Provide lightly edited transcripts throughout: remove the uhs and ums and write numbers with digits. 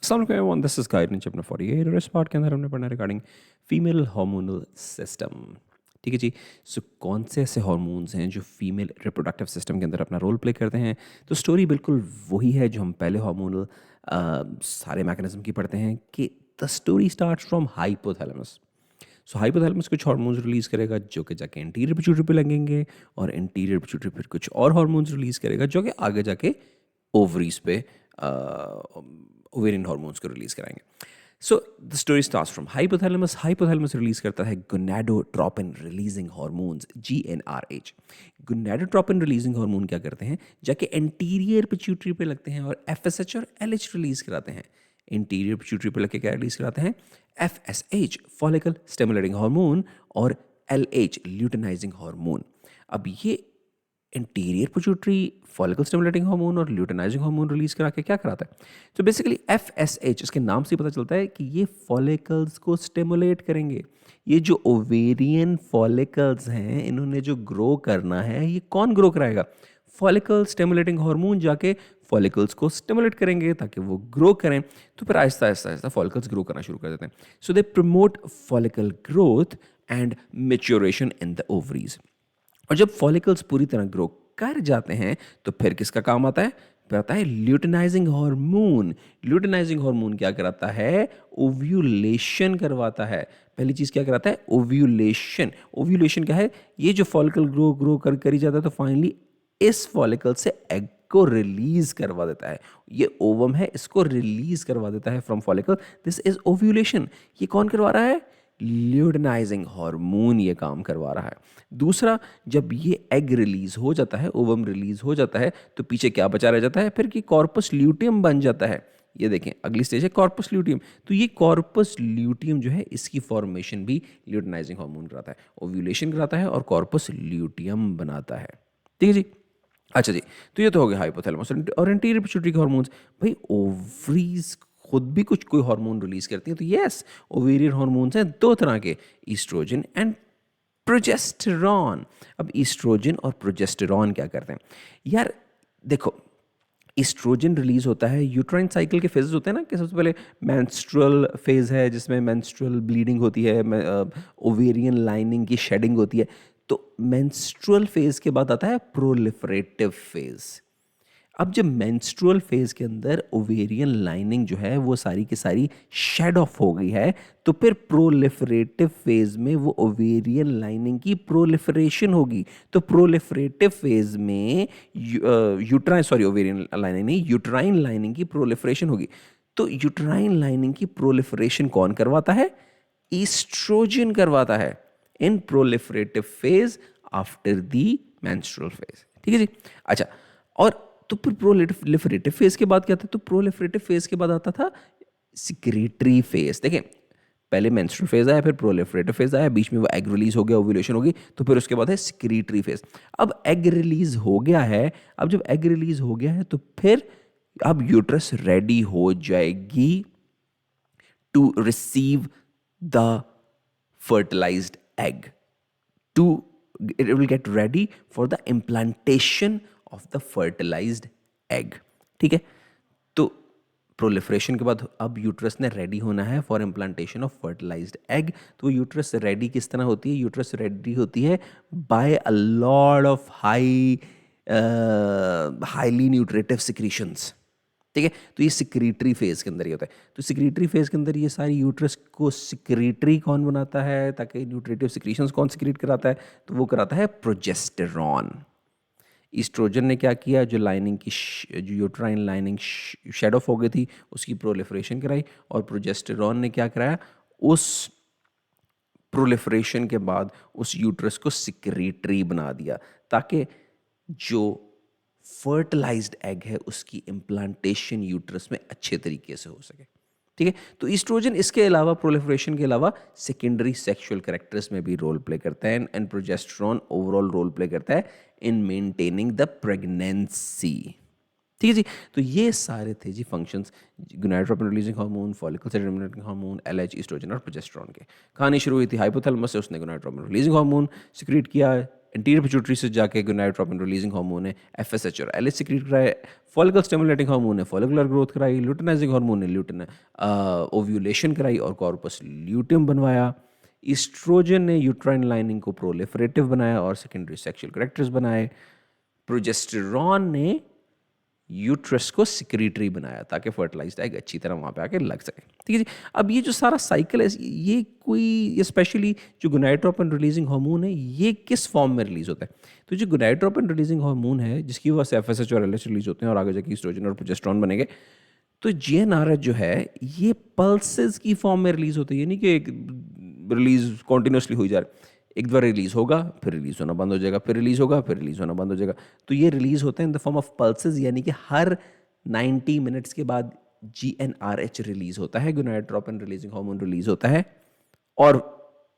Assalamu alaikum everyone, this is Guidance chapter 48 और इस part के अंदर हमने पढ़ना रिगार्डिंग फीमेल हार्मोनल सिस्टम। ठीक है जी। सो कौन से ऐसे हार्मोन्स हैं जो फीमेल रिप्रोडक्टिव सिस्टम के अंदर अपना रोल प्ले करते हैं। तो स्टोरी बिल्कुल वही है जो हम पहले हार्मोनल सारे मैकेनिज्म की पढ़ते हैं कि the story starts from hypothalamus. So hypothalamus कुछ हार्मोन्स रिलीज करेगा जो कि जाके इंटीरियर पिट्यूटरी पे लगेंगे और इंटीरियर पिट्यूटरी फिर कुछ और हार्मोन्स रिलीज करेगा जो कि आगे जाके ओवरीज पे ओवेरियन हार्मोन्स को रिलीज कराएंगे। So the story starts from hypothalamus. Hypothalamus release करता है gonadotropin releasing hormones GnRH। Gonadotropin releasing hormone क्या करते हैं, जाके एंटीरियर पिट्यूटरी पे लगते हैं और FSH और LH रिलीज कराते हैं। इंटीरियर पिट्यूटरी पे लगे क्या रिलीज कराते हैं, FSH फॉलिकल स्टिमुलेटिंग हार्मोन और LH ल्यूटेनाइजिंग हार्मोन। अब ये interior pituitary follicle stimulating hormone और ल्यूटेनाइजिंग हार्मोन रिलीज करा के क्या कराता है, तो बेसिकली FSH इसके नाम से पता चलता है कि ये फॉलिकल्स को स्टिमुलेट करेंगे। ये जो ओवेरियन फॉलिकल्स हैं इन्होंने जो ग्रो करना है, ये कौन ग्रो कराएगा, फॉलिकल स्टिमुलेटिंग हार्मोन जाके फॉलिकल्स को स्टिमुलेट करेंगे ताकि वो ग्रो करें। तो फिर आहिस्ता आहिस्ता आहिस्ता फॉलिकल्स ग्रो करना शुरू कर देते हैं। So they promote follicle growth and maturation in the ovaries. और जब फॉलिकल्स पूरी तरह ग्रो कर जाते हैं तो फिर किसका काम आता है, फिर आता है ल्यूटेनाइजिंग हार्मोन। ल्यूटेनाइजिंग हार्मोन क्या कराता है, ओव्यूलेशन करवाता है। पहली चीज क्या कराता है, ओव्यूलेशन। ओव्यूलेशन क्या है, ये जो फॉलिकल ग्रो ग्रो कर कर ही जाता है तो फाइनली इस फॉलिकल से एग को रिलीज करवा देता है। ये ओवम है, इसको रिलीज करवा देता है from follicle. This is ovulation. ये कौन करवा रहा है, ल्यूटेनाइजिंग हार्मोन ये काम करवा रहा है। दूसरा, जब ये एग रिलीज हो जाता है, ओवम रिलीज हो जाता है, तो पीछे क्या बचा रह जाता है फिर कि कॉर्पस ल्यूटियम बन जाता है। ये देखें अगली स्टेज है कॉर्पस ल्यूटियम। तो ये कॉर्पस ल्यूटियम जो है इसकी फॉर्मेशन भी ल्यूटेनाइजिंग हार्मोन कराता है, ओव्यूलेशन कराता है और कॉर्पस ल्यूटियम बनाता है। ठीक है जी। अच्छा जी, तो ये तो हो गया हाइपोथैलेमस और इंटीरियर पिट्यूटरी के हार्मोन्स। भाई ओवरीज खुद भी कुछ कोई हार्मोन रिलीज करती हैं, तो यस ओवेरियन हार्मोन्स हैं दो तरह के, ईस्ट्रोजन एंड प्रोजेस्टेरॉन। अब ईस्ट्रोजन और प्रोजेस्टेरॉन क्या करते हैं यार, देखो ईस्ट्रोजन रिलीज होता है, यूट्राइन साइकिल के फेजेस होते हैं ना, कि सबसे पहले मेंस्ट्रुअल फेज है जिसमें मेंस्ट्रुअल ब्लीडिंग होती है, ओवेरियन लाइनिंग की शेडिंग होती है। तो मेंस्ट्रुअल फेज के बाद आता है प्रोलिफरेटिव फेज। अब जब मेंस्ट्रुअल फेज के अंदर ओवेरियन लाइनिंग जो है वो सारी की सारी शेड ऑफ हो गई है, तो फिर प्रोलिफरेटिव फेज में वो ओवेरियन लाइनिंग की प्रोलिफरेशन होगी। तो प्रोलिफरेटिव फेज में यूट्राइन सॉरी ओवेरियन लाइनिंग नहीं, यूट्राइन लाइनिंग की प्रोलिफरेशन होगी। तो यूट्राइन लाइनिंग की प्रोलिफरेशन कौन करवाता है, ईस्ट्रोजन करवाता है in proliferative phase after the menstrual phase. ठीक है जी। अच्छा, और तो फिर प्रोलिफरेटिव फेज के बाद क्या था, तो प्रोलिफरेटिव फेज के बाद आता था सिक्रीटरी फेज। देखें पहले मेंस्ट्रुअल फेज आया, फिर प्रोलिफरेटिव फेज आया, बीच में वो एग रिलीज हो गया, ओव्यूलेशन होगी, तो फिर उसके बाद है सिक्रीटरी फेज। अब एग रिलीज हो गया है, अब जब एग रिलीज हो गया है तो फिर अब यूट्रस रेडी हो जाएगी to receive the fertilized egg, to it will get ready for the implantation of the fertilized egg। ठीक है, तो प्रोलिफरेशन के बाद अब यूट्रस ने रेडी होना है for implantation of fertilized egg. तो यूट्रस रेडी किस तरह होती है, यूट्रस रेडी होती है by a lot of highly nutritive secretions. ठीक है, तो ये सिक्रीटरी फेज के अंदर ही होता है। तो सिक्रीटरी फेज के अंदर ये सारी यूट्रस को सिक्रीटरी कौन बनाता है, ताकि न्यूट्रिटिव सिक्रीशंस कौन सिक्रीट कराता है, तो वो कराता है प्रोजेस्टेरॉन। ईस्ट्रोजन ने क्या किया, जो लाइनिंग की जो यूट्राइन लाइनिंग शेड ऑफ हो गई थी उसकी प्रोलिफरेशन कराई, और प्रोजेस्टेरॉन ने क्या कराया, उस प्रोलिफरेशन के बाद उस यूट्रस को सिक्रीटरी बना दिया ताकि जो फर्टिलाइज्ड एग है उसकी इम्प्लांटेशन यूट्रस में अच्छे तरीके से हो सके। ठीक है, तो ईस्ट्रोजन इसके अलावा प्रोलिफरेशन के अलावा सेकेंडरी सेक्सुअल कैरेक्टर्स में भी रोल प्ले करता है, and progesterone overall role play करता है इन मेंटेनिंग द प्रेगनेंसी। ठीक है जी। तो ये सारे थे जी functions, gonadotropin releasing hormone, follicle stimulating hormone, LH, oestrogen और प्रोजेस्टेरॉन के। कहानी शुरू हुई थी हाइपोथैलेमस से, उसने गोनाडोट्रोपिन रिलीजिंग हार्मोन सिक्रीट किया, एंटीरियर पिट्यूटरी से जाके गोनाडोट्रोपिन रिलीजिंग हार्मोन है एफएसएच और एलएच सिक्रीट कराए, फॉलिकल स्टिमुलेटिंग हार्मोन है फॉलिकुलर ग्रोथ कराई, ल्यूटिनाइजिंग हार्मोन है ल्यूटिन ओव्यूलेशन कराई और कॉर्पस ल्यूटियम बनवाया, ईस्ट्रोजन ने यूट्राइन लाइनिंग को प्रोलिफरेटिव बनाया और सेकेंडरी सेक्सुअल करेक्टर्स बनाए, प्रोजेस्टेरॉन ने यूट्रस को सिक्रीटरी बनाया ताकि फर्टिलाइज्ड एग अच्छी तरह वहाँ पे आके लग सके। ठीक है जी। अब ये जो सारा साइकिल है ये कोई ये स्पेशली जो गोनाडोट्रोपिन रिलीजिंग हार्मोन है ये किस फॉर्म में रिलीज होता है? तो जो गोनाडोट्रोपिन रिलीजिंग हार्मोन है जिसकी वजह से एफएसएच और एलएच रिलीज होते हैं और आगे जाके ईस्ट्रोजन और प्रोजेस्टेरॉन बनेंगे, तो जीएनआरएच जो है ये पल्सेस की फॉर्म में रिलीज होती है, यानी कि रिलीज कॉन्टिन्यूसली हो जा रहा है। एक बार रिलीज होगा फिर रिलीज होना बंद हो जाएगा, फिर रिलीज होगा फिर रिलीज होना बंद हो जाएगा। तो ये रिलीज होता है in the form of pulses, यानी कि हर 90 मिनट्स के बाद जीएनआरएच रिलीज होता है, गोनाडोट्रोपिन रिलीजिंग हार्मोन रिलीज होता है। और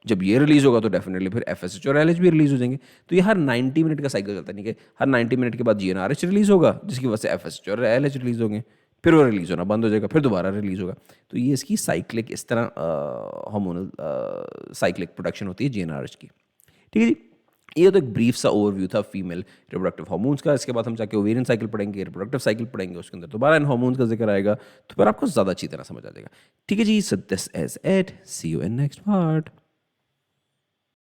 जब ये रिलीज होगा तो डेफिनेटली फिर एफएसएच और एलएच भी रिलीज हो जाएंगे। तो ये हर 90 मिनट का साइकिल चलता है, नहीं कि हर 90 मिनट के बाद जीएनआरएच रिलीज होगा जिसकी वजह से एफएसएच और एलएच रिलीज होंगे, फिर वो रिलीज होना बंद हो जाएगा, फिर दोबारा रिलीज होगा। तो ये इसकी साइक्लिक इस तरह हार्मोनल साइक्लिक प्रोडक्शन होती है जीएनआरएच की। ठीक है जी। ये तो एक ब्रीफ सा ओवरव्यू था फीमेल रिप्रोडक्टिव हार्मोन्स का। इसके बाद हम जाके ओवेरियन साइकिल पढ़ेंगे, रिप्रोडक्टिव साइकिल पढ़ेंगे, उसके अंदर दोबारा इन हार्मोन्स का जिक्र आएगा, तो फिर आपको ज़्यादा अच्छी तरह समझ आ जाएगा। ठीक है जी। So this is it, see you in next part.